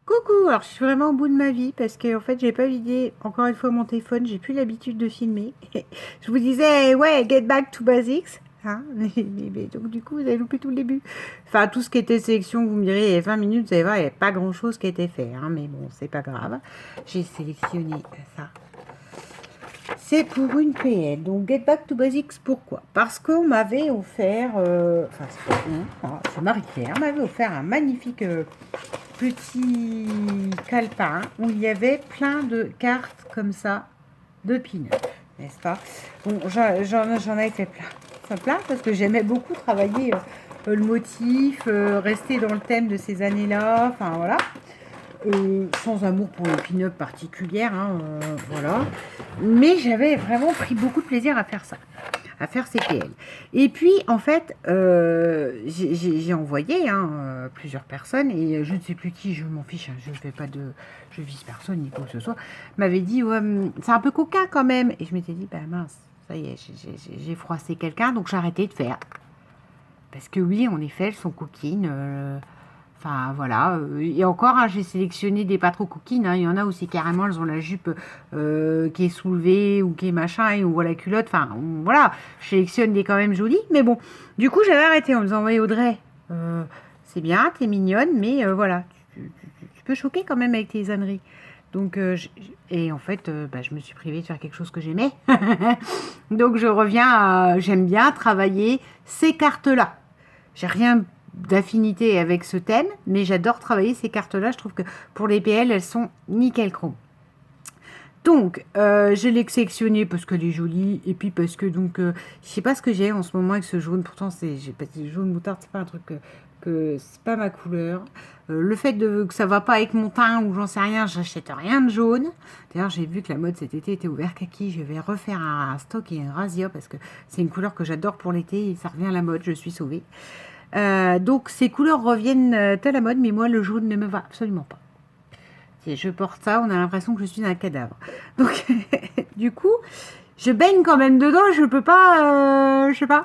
Coucou, alors je suis vraiment au bout de ma vie parce que en fait j'ai pas vidé encore une fois mon téléphone, j'ai plus l'habitude de filmer. Je vous disais ouais, get back to basics, hein, mais donc du coup vous avez loupé tout le début. Enfin tout ce qui était sélection, vous me direz, il y a 20 minutes, vous allez voir, il n'y avait pas grand chose qui a été fait, hein, mais bon c'est pas grave. J'ai sélectionné ça. C'est pour une PL. Donc, Get Back to Basics, pourquoi? Parce qu'on m'avait offert, enfin, c'est pas c'est Marie-Claire, m'avait offert un magnifique petit calepin où il y avait plein de cartes comme ça de pin-up, n'est-ce pas? Bon, j'en avais fait plein. Enfin, plein parce que j'aimais beaucoup travailler le motif, rester dans le thème de ces années-là, enfin voilà. Sans amour pour les pin-up particulières, hein, voilà. Mais j'avais vraiment pris beaucoup de plaisir à faire ça, à faire ces PL. Et puis, en fait, j'ai envoyé plusieurs personnes, et je ne sais plus qui, je m'en fiche, hein, je vise personne ni quoi que ce soit, m'avait dit, ouais, c'est un peu coquin quand même. Et je m'étais dit, bah mince, ça y est, j'ai froissé quelqu'un, donc j'ai arrêté de faire. Parce que oui, en effet, elles sont coquines. Enfin, voilà. Et encore, hein, j'ai sélectionné des pas trop coquines. Hein. Il y en a où c'est carrément, elles ont la jupe qui est soulevée ou qui est machin, et on voit la culotte. Enfin, voilà. Je sélectionne des quand même jolies. Mais bon, du coup, j'avais arrêté en me disant, oui, Audrey, c'est bien, t'es mignonne, mais voilà, tu peux choquer quand même avec tes âneries. Donc, et en fait, je me suis privée de faire quelque chose que j'aimais. Donc, je reviens à, j'aime bien travailler ces cartes-là. J'ai rien d'affinité avec ce thème, mais j'adore travailler ces cartes-là. Je trouve que pour les PL, elles sont nickel chrome. Donc, je l'ai sélectionné parce qu'elle est jolie, et puis parce que donc, je sais pas ce que j'ai en ce moment avec ce jaune. Pourtant, j'ai pas dit jaune moutarde, c'est pas un truc que c'est pas ma couleur. Le fait que ça va pas avec mon teint ou j'en sais rien, j'achète rien de jaune. D'ailleurs, j'ai vu que la mode cet été était ouvert kaki. Je vais refaire un stock et un razzia parce que c'est une couleur que j'adore pour l'été et ça revient à la mode. Je suis sauvée. Donc ces couleurs reviennent à la mode, mais moi le jaune ne me va absolument pas. Si je porte ça, on a l'impression que je suis un cadavre. Donc du coup, je baigne quand même dedans, je peux pas, je sais pas.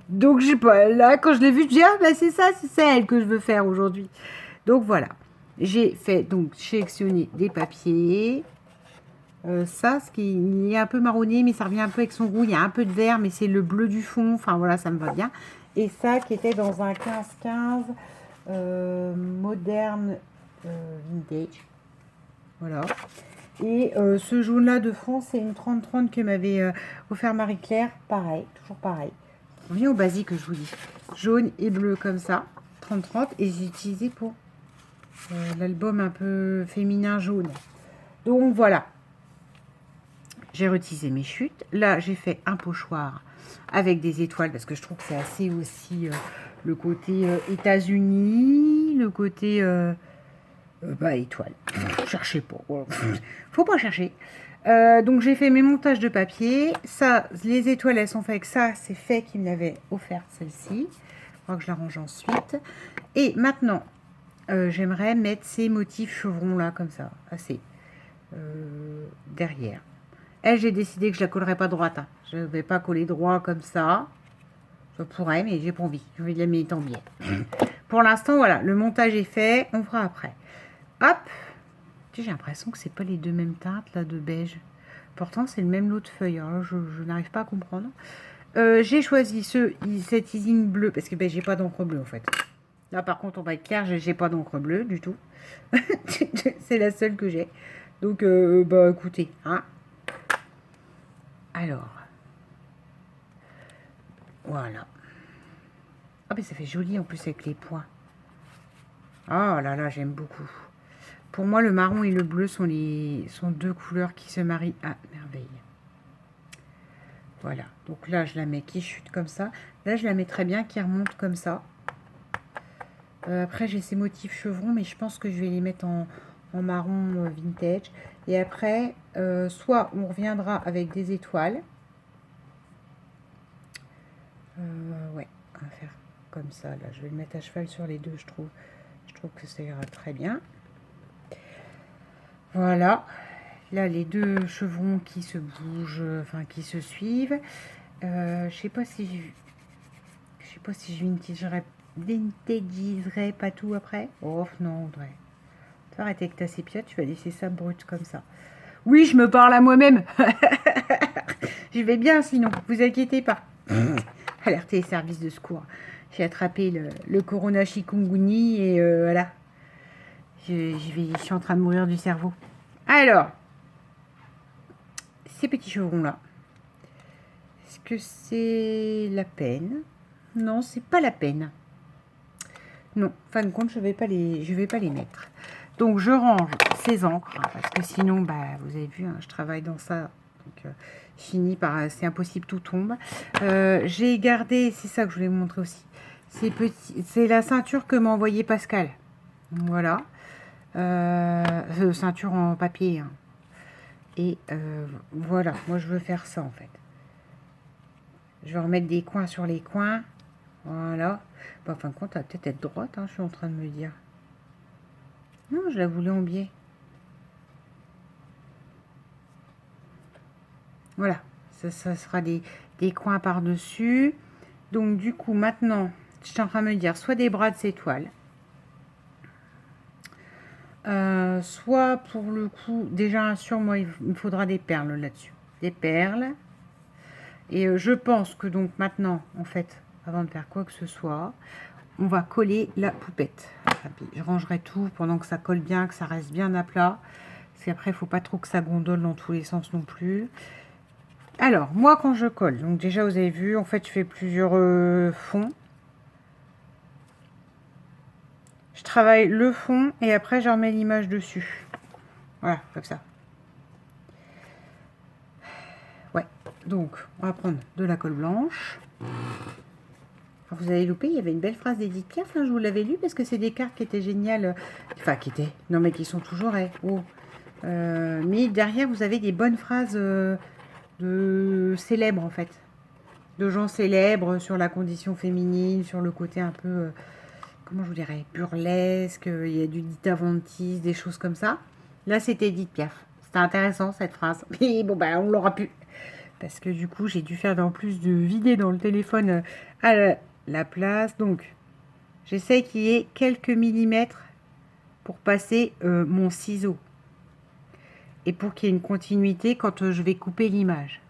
Donc je sais pas, là quand je l'ai vu, je dis ah bah c'est ça, c'est celle que je veux faire aujourd'hui. Donc voilà, j'ai fait donc sélectionner des papiers. Ça, ce qui est un peu marronné, mais ça revient un peu avec son goût. Il y a un peu de vert, mais c'est le bleu du fond. Enfin voilà, ça me va bien. Et ça, qui était dans un 15-15 moderne vintage. Voilà. Et ce jaune-là de France, c'est une 30-30 que m'avait offert Marie-Claire. Pareil, toujours pareil. On revient au basique que je vous dis. Jaune et bleu comme ça, 30-30. Et j'ai utilisé pour l'album un peu féminin jaune. Donc voilà. J'ai retisé mes chutes. Là, j'ai fait un pochoir avec des étoiles parce que je trouve que c'est assez aussi le côté États-Unis, le côté étoile. Cherchez pas. Faut pas chercher. Donc j'ai fait mes montages de papier. Ça, les étoiles, elles sont faites avec ça. C'est fait qu'il me l'avait offert celle-ci. Je crois que je la range ensuite. Et maintenant, j'aimerais mettre ces motifs chevrons là comme ça, assez derrière. Elle, j'ai décidé que je la collerai pas droite. Hein. Je ne vais pas coller droit comme ça. Je pourrais, mais j'ai pas envie. Je vais la mettre en biais. Pour l'instant, voilà, le montage est fait. On fera après. Hop. J'ai l'impression que c'est pas les deux mêmes teintes là de beige. Pourtant, c'est le même lot de feuilles. Alors, je n'arrive pas à comprendre. J'ai choisi cette Isine bleue parce que j'ai pas d'encre bleue en fait. Là, par contre, on va être clair, j'ai pas d'encre bleue du tout. C'est la seule que j'ai. Donc, écoutez, hein. Alors, voilà. Ah, mais ça fait joli en plus avec les points. Oh là là, j'aime beaucoup. Pour moi, le marron et le bleu sont deux couleurs qui se marient à merveille. Voilà. Donc là, je la mets qui chute comme ça. Là, je la mets très bien qui remonte comme ça. Après, j'ai ces motifs chevrons, mais je pense que je vais les mettre en marron vintage. Et après, soit on reviendra avec des étoiles. Ouais, on va faire comme ça. Là, je vais le mettre à cheval sur les deux, je trouve. Je trouve que ça ira très bien. Voilà. Là, les deux chevrons qui se bougent, enfin qui se suivent. Je sais pas si je vintagerai pas tout après. Oh non, Audrey. Tu vas arrêter avec ta sépia, tu vas laisser ça brut comme ça. Oui, je me parle à moi-même. Je vais bien sinon, vous inquiétez pas. Alertez les services de secours. J'ai attrapé le corona chikungunya et voilà. Je suis en train de mourir du cerveau. Alors, ces petits chevrons-là, est-ce que c'est la peine? Non, c'est pas la peine. Non, en fin de compte, je vais pas les mettre. Donc, je range ces encres, hein, parce que sinon, bah, vous avez vu, hein, je travaille dans ça. Donc, fini par, c'est impossible, tout tombe. J'ai gardé, c'est ça que je voulais vous montrer aussi. C'est la ceinture que m'a envoyé Pascal. Voilà. Ceinture en papier. Hein. Et voilà, moi je veux faire ça en fait. Je vais remettre des coins sur les coins. Voilà. Bon, en fin de compte, elle va peut-être être droite, hein, je suis en train de me dire. Non, je la voulais en biais. Voilà. Ça sera des coins par-dessus. Donc du coup, maintenant, je suis en train de me dire soit des bras de étoiles. Soit pour le coup, déjà sur moi, il me faudra des perles là-dessus. Des perles. Et je pense que donc maintenant, en fait, avant de faire quoi que ce soit, on va coller la poupette. Je rangerai tout pendant que ça colle bien, que ça reste bien à plat. Parce qu'après, il ne faut pas trop que ça gondole dans tous les sens non plus. Alors, moi, quand je colle, donc déjà, vous avez vu, en fait, je fais plusieurs fonds. Je travaille le fond et après, je remets l'image dessus. Voilà, comme ça. Ouais, donc, on va prendre de la colle blanche. Alors, vous avez loupé, il y avait une belle phrase d'Edith Piaf, hein, je vous l'avais lu, parce que c'est des cartes qui étaient géniales. Enfin, qui étaient, non mais qui sont toujours, mais derrière, vous avez des bonnes phrases de célèbres, en fait. De gens célèbres sur la condition féminine, sur le côté un peu, comment je vous dirais, burlesque, il y a du Dita Ventis, des choses comme ça. Là, c'était Edith Piaf. C'était intéressant, cette phrase. Mais bon, bah, on l'aura pu. Parce que du coup, j'ai dû faire en plus de vider dans le téléphone à la place. Donc, j'essaie qu'il y ait quelques millimètres pour passer mon ciseau. Et pour qu'il y ait une continuité quand je vais couper l'image.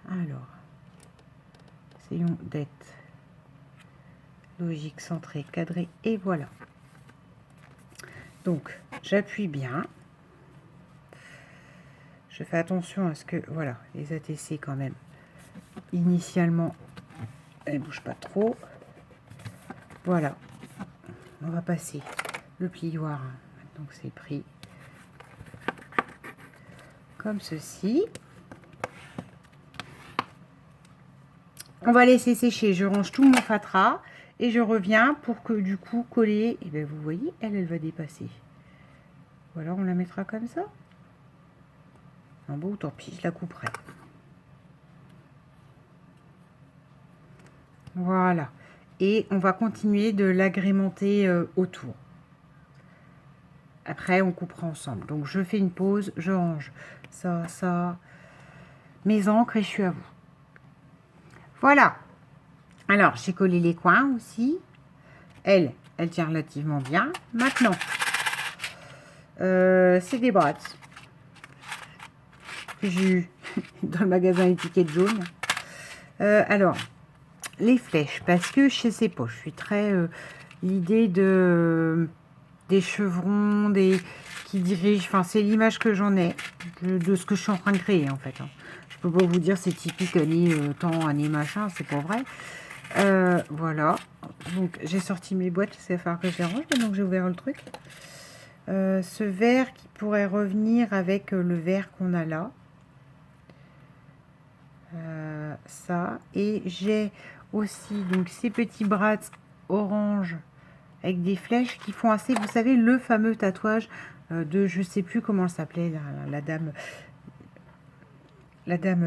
Alors, essayons d'être logique, centré, cadré, et voilà. Donc, j'appuie bien. Je fais attention à ce que, voilà, les ATC quand même, initialement, elles ne bougent pas trop. Voilà. On va passer le plioir. Donc, c'est pris comme ceci. On va laisser sécher. Je range tout mon fatras et je reviens pour que du coup coller. Et bien vous voyez, elle va dépasser. Ou alors on la mettra comme ça. En bon, tant pis, je la couperai. Voilà. Et on va continuer de l'agrémenter autour. Après, on coupera ensemble. Donc, je fais une pause, je range ça, mes encres et je suis à vous. Voilà. Alors, j'ai collé les coins aussi. Elle tient relativement bien. Maintenant, c'est des brads que j'ai eu dans le magasin étiquette jaune. Alors, les flèches, parce que je sais pas, je suis très l'idée des chevrons, qui dirigent, enfin c'est l'image que j'en ai de ce que je suis en train de créer en fait. Hein. Je peux pas vous dire c'est typique année temps, année machin, c'est pas vrai. Voilà, donc j'ai sorti mes boîtes, c'est falloir que je les range, donc j'ai ouvert le truc. Ce vert qui pourrait revenir avec le vert qu'on a là. Ça, et j'ai aussi donc ces petits bras orange avec des flèches qui font assez, vous savez, le fameux tatouage de, je sais plus comment elle s'appelait, la dame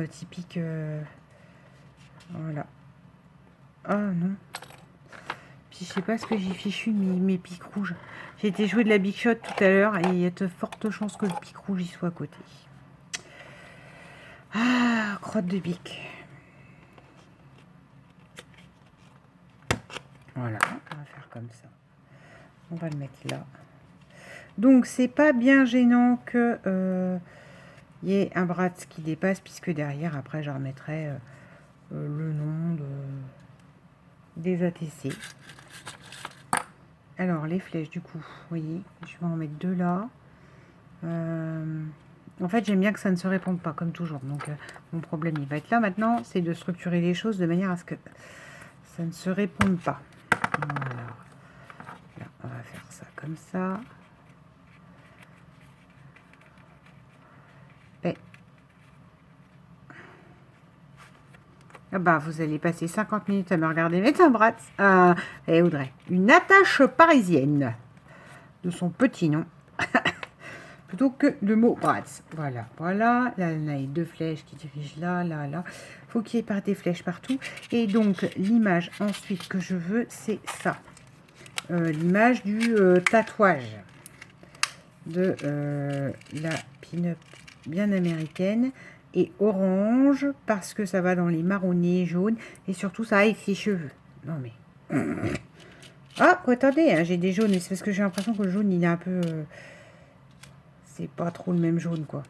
typique, voilà. Oh non, puis je sais pas ce que j'ai fichu de mes pics rouges. J'ai été jouer de la Big Shot tout à l'heure et il y a de fortes chances que le pic rouge y soit à côté. Ah, crotte de bic. Voilà, on va faire comme ça. On va le mettre là. Donc, c'est pas bien gênant que y ait un Bratz qui dépasse, puisque derrière, après, je remettrai le nom des ATC. Alors, les flèches, du coup, vous voyez, je vais en mettre 2 là. En fait, j'aime bien que ça ne se réponde pas, comme toujours. Donc, mon problème, il va être là. Maintenant, c'est de structurer les choses de manière à ce que ça ne se réponde pas. Voilà. Là, on va faire ça comme ça. Et... ah bah, vous allez passer 50 minutes à me regarder mettre un Bratz. Et Audrey, une attache parisienne de son petit nom. Plutôt que de mots Bratz. Voilà, voilà. Là, on a les 2 flèches qui dirigent là, là, là. Faut qu'il y ait pas des flèches partout. Et donc, l'image ensuite que je veux, c'est ça. L'image du tatouage de la pin-up bien américaine. Et orange, parce que ça va dans les marronnés, jaunes. Et surtout, ça va avec ses cheveux. Non, mais... ah, attendez, hein, j'ai des jaunes. Mais c'est parce que j'ai l'impression que le jaune, il est un peu... c'est pas trop le même jaune, quoi.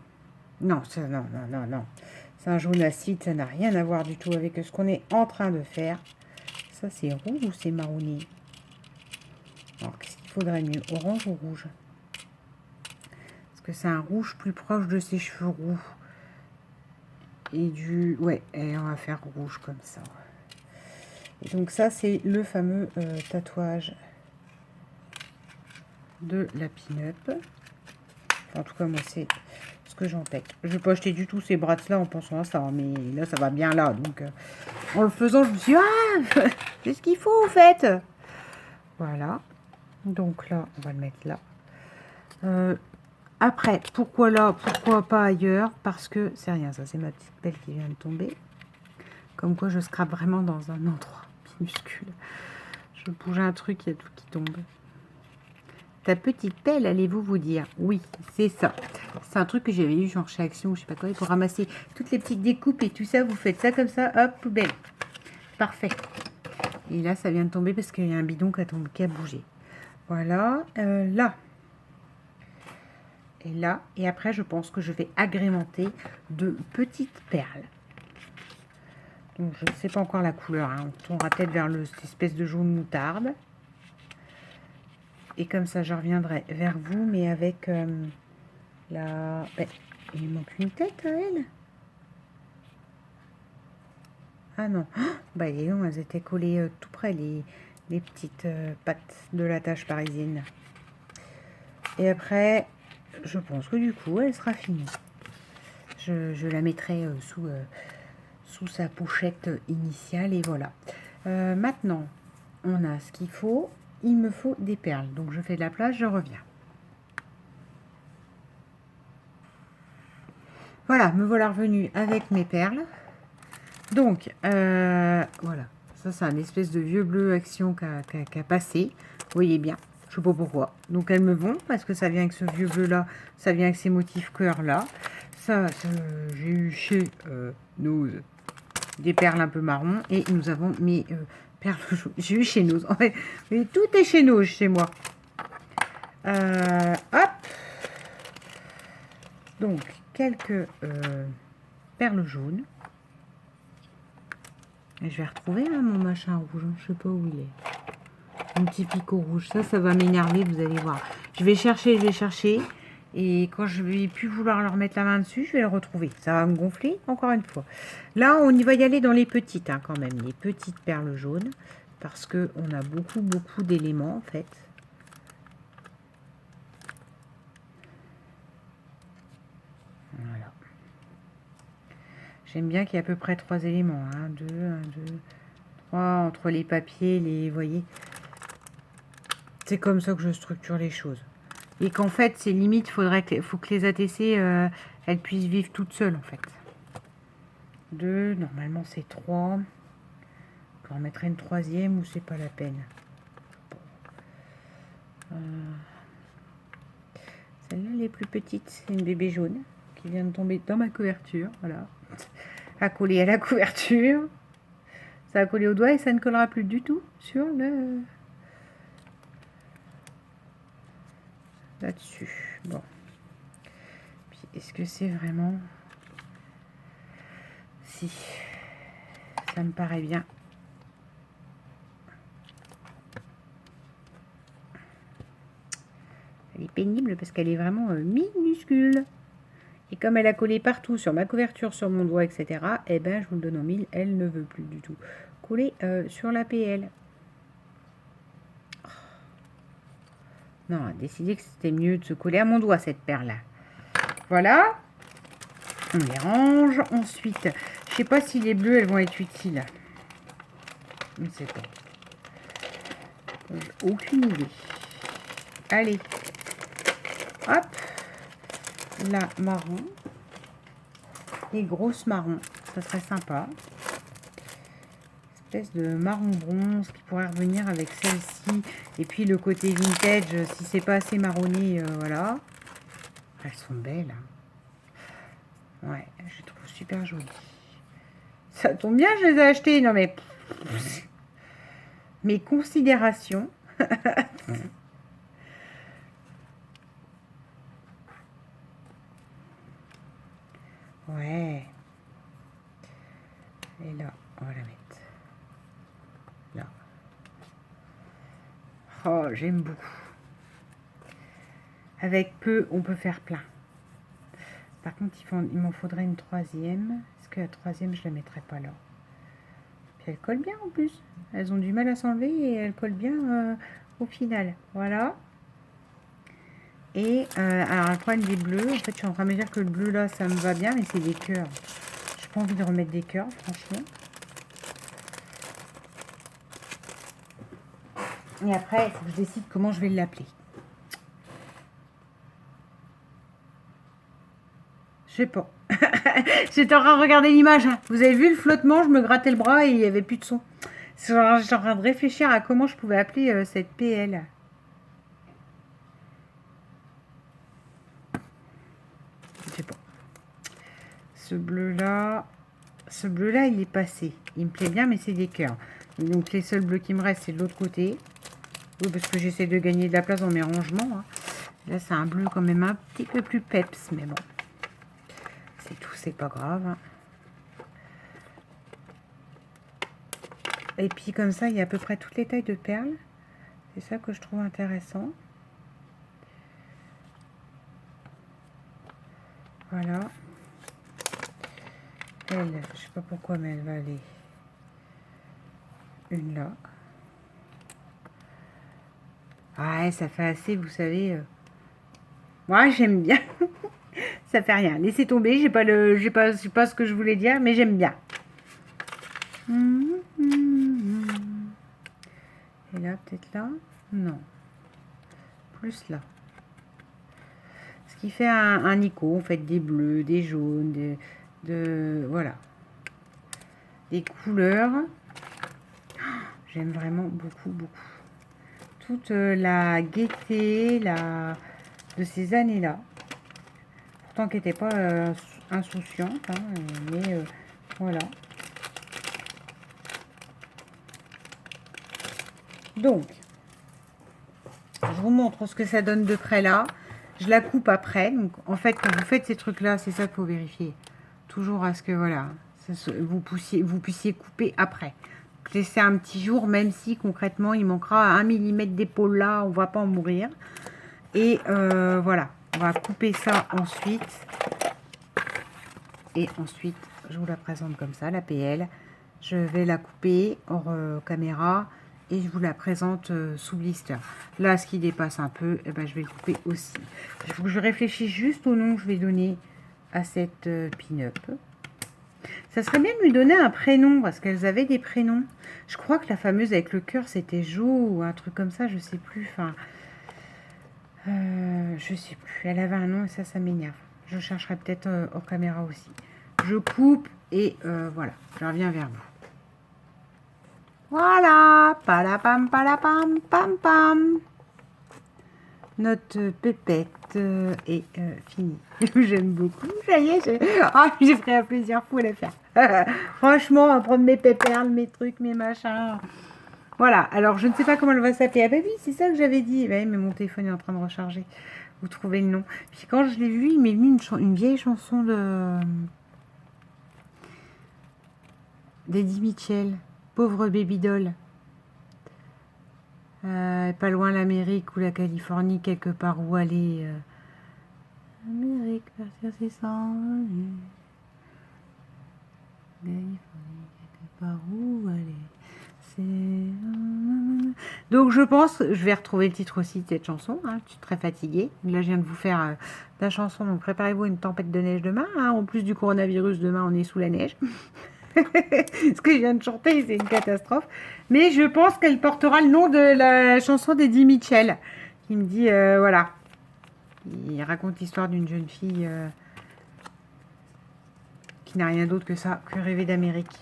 Non, ça, non, non, non, non. C'est un jaune acide, ça n'a rien à voir du tout avec ce qu'on est en train de faire. Ça, c'est rouge ou c'est marronné? Alors, qu'est-ce qu'il faudrait mieux, orange ou rouge? Parce que c'est un rouge plus proche de ses cheveux roux. Et du... ouais, et on va faire rouge comme ça. Et donc ça, c'est le fameux tatouage de la pin-up. Enfin, en tout cas, moi, c'est ce que j'en tête. Je ne vais pas acheter du tout ces Bratz-là en pensant à ça. Mais là, ça va bien là. Donc, en le faisant, je me suis dit, ah, c'est ce qu'il faut, en fait. Voilà. Donc là, on va le mettre là. Après, pourquoi là, pourquoi pas ailleurs? Parce que c'est rien, ça, c'est ma petite pelle qui vient de tomber. Comme quoi, je scrape vraiment dans un endroit minuscule. Je bouge un truc, il y a tout qui tombe. Ta petite pelle, allez-vous vous dire? Oui, c'est ça. C'est un truc que j'avais eu genre chez Action, je sais pas quoi, pour ramasser toutes les petites découpes et tout ça. Vous faites ça comme ça, hop, poubelle. Parfait. Et là, ça vient de tomber parce qu'il y a un bidon qui a bougé. Voilà, là. Et là, et après, je pense que je vais agrémenter de petites perles. Donc, je ne sais pas encore la couleur, hein. On tournera peut-être vers cette espèce de jaune moutarde. Et comme ça, je reviendrai vers vous, mais avec la... ben, il manque une tête à elle. Ah non. Oh, bah, dis donc, elles étaient collées tout près, les petites pattes de la tache parisienne. Et après, je pense que du coup, elle sera finie. Je la mettrai sous sa pochette initiale et voilà. Maintenant, on a ce qu'il faut. Il me faut des perles. Donc, je fais de la place, je reviens. Voilà, me voilà revenue avec mes perles. Donc, voilà. Ça, c'est un espèce de vieux bleu Action qui a passé. Vous voyez bien. Je sais pas pourquoi. Donc, elles me vont parce que ça vient avec ce vieux bleu-là. Ça vient avec ces motifs cœur-là. Ça j'ai eu chez Nose des perles un peu marron. Et nous avons mes perles jaunes. J'ai eu chez Nose. En fait, mais tout est chez Nose chez moi. Hop. Donc, quelques perles jaunes. Et je vais retrouver là, mon machin rouge. Je sais pas où il est. Mon petit picot rouge. Ça va m'énerver, vous allez voir. Je vais chercher. Et quand je vais plus vouloir leur mettre la main dessus, je vais le retrouver. Ça va me gonfler, encore une fois. Là, on y va y aller dans les petites, hein, quand même. Les petites perles jaunes. Parce qu'on a beaucoup d'éléments, en fait. Voilà. J'aime bien qu'il y ait à peu près 3 éléments. 1, 2, 3, entre les papiers, vous voyez. C'est comme ça que je structure les choses. Et qu'en fait, c'est limite, faut que les ATC, elles puissent vivre toutes seules, en fait. 2, normalement c'est 3. On en mettrait une 3e ou c'est pas la peine. Celle-là, les plus petites, c'est une bébé jaune qui vient de tomber dans ma couverture. Voilà. À coller à la couverture. Ça a collé au doigt et ça ne collera plus du tout sur le... là-dessus. Bon. Puis, est-ce que c'est vraiment... Si. Ça me paraît bien. Elle est pénible parce qu'elle est vraiment minuscule. Et comme elle a collé partout sur ma couverture, sur mon doigt, etc., eh ben, je vous le donne en mille, elle ne veut plus du tout coller sur la PL. Non, on a décidé que c'était mieux de se coller à mon doigt, cette perle-là. Voilà. On les range. Ensuite, je sais pas si les bleus, elles vont être utiles. Je ne sais pas. J'ai aucune idée. Allez. Hop. La marron. Les grosses marrons. Ça serait sympa. Espèce de marron bronze qui pourrait revenir avec celle-ci. Et puis le côté vintage, si c'est pas assez marronné, voilà. Elles sont belles. Ouais, je les trouve super jolies. Ça tombe bien, je les ai achetées. Non mais... Mes considérations. Ouais. Et là, on va la mettre. Là. Oh, j'aime beaucoup. Avec peu, on peut faire plein. Par contre, il m'en faudrait une troisième. Est-ce que la troisième, je la mettrais pas là? Puis elle colle bien en plus. Elles ont du mal à s'enlever et elles collent bien au final. Voilà. Et alors, le problème des bleus, en fait, je suis en train de me dire que le bleu là, ça me va bien, mais c'est des cœurs. J'ai pas envie de remettre des cœurs, franchement. Et après, il faut que je décide comment je vais l'appeler. Je sais pas. J'étais en train de regarder l'image. Vous avez vu le flottement, je me grattais le bras et il n'y avait plus de son. J'étais en train de réfléchir à comment je pouvais appeler cette PL. Je sais pas. Ce bleu-là, il est passé. Il me plaît bien, mais c'est des cœurs. Donc les seuls bleus qui me restent, c'est de l'autre côté. Oui, parce que j'essaie de gagner de la place dans mes rangements. Hein. Là, c'est un bleu quand même un petit peu plus peps, mais bon. C'est tout, c'est pas grave. Hein. Et puis comme ça, il y a à peu près toutes les tailles de perles. C'est ça que je trouve intéressant. Voilà. Elle, je sais pas pourquoi, mais elle va aller une là. Ouais, ça fait assez, vous savez. Moi, j'aime bien. Ça fait rien. Laissez tomber. J'ai pas ce que je voulais dire, mais j'aime bien. Et là, peut-être là. Non. Plus là. Ce qui fait un ico, en fait, des bleus, des jaunes, voilà. Des couleurs. J'aime vraiment beaucoup, beaucoup. Toute la gaieté de ces années-là. Pourtant qu'elle n'était pas insouciante, hein, mais voilà. Donc, je vous montre ce que ça donne de près là. Je la coupe après. Donc, en fait, quand vous faites ces trucs-là, c'est ça qu'il faut vérifier. Toujours à ce que, voilà, vous puissiez couper après. Laisser un petit jour, même si concrètement, il manquera 1 mm d'épaule là, on ne va pas en mourir. Et voilà, on va couper ça ensuite. Et ensuite, je vous la présente comme ça, la PL. Je vais la couper hors caméra. Et je vous la présente sous blister. Là, ce qui dépasse un peu, eh ben, je vais le couper aussi. Je réfléchis juste au nom que je vais donner à cette pin-up. Ça serait bien de lui donner un prénom, parce qu'elles avaient des prénoms. Je crois que la fameuse avec le cœur, c'était Jo, ou un truc comme ça, je sais plus. Enfin, je sais plus. Elle avait un nom et ça m'énerve. Je chercherai peut-être hors caméra aussi. Je coupe et voilà, je reviens vers vous. Voilà, palapam, palapam, pam, pam. Notre pépette est finie. J'aime beaucoup. Ça y est, j'ai pris un plaisir fou à la faire. Franchement, à prendre mes péperles, mes trucs, mes machins. Voilà, alors je ne sais pas comment elle va s'appeler. Ah bah oui, c'est ça que j'avais dit. Bah, mais mon téléphone est en train de recharger. vous trouvez le nom. Puis quand je l'ai vu, il m'est venu une vieille chanson d'Eddie Mitchell, Pauvre Baby Doll. Pas loin l'Amérique ou la Californie, quelque part où aller. Amérique, partir c'est sans aller. Californie, quelque part où aller. Donc je pense, je vais retrouver le titre aussi de cette chanson, hein, je suis très fatiguée. Là je viens de vous faire la chanson, donc préparez-vous à une tempête de neige demain. Hein. En plus du coronavirus, demain on est sous la neige. Ce que je viens de chanter, c'est une catastrophe. Mais je pense qu'elle portera le nom de la chanson d'Eddie Mitchell, qui me dit, voilà, il raconte l'histoire d'une jeune fille qui n'a rien d'autre que ça, que rêver d'Amérique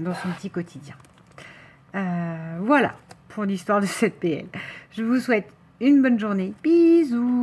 dans son petit quotidien. Voilà pour l'histoire de cette PL. Je vous souhaite une bonne journée. Bisous.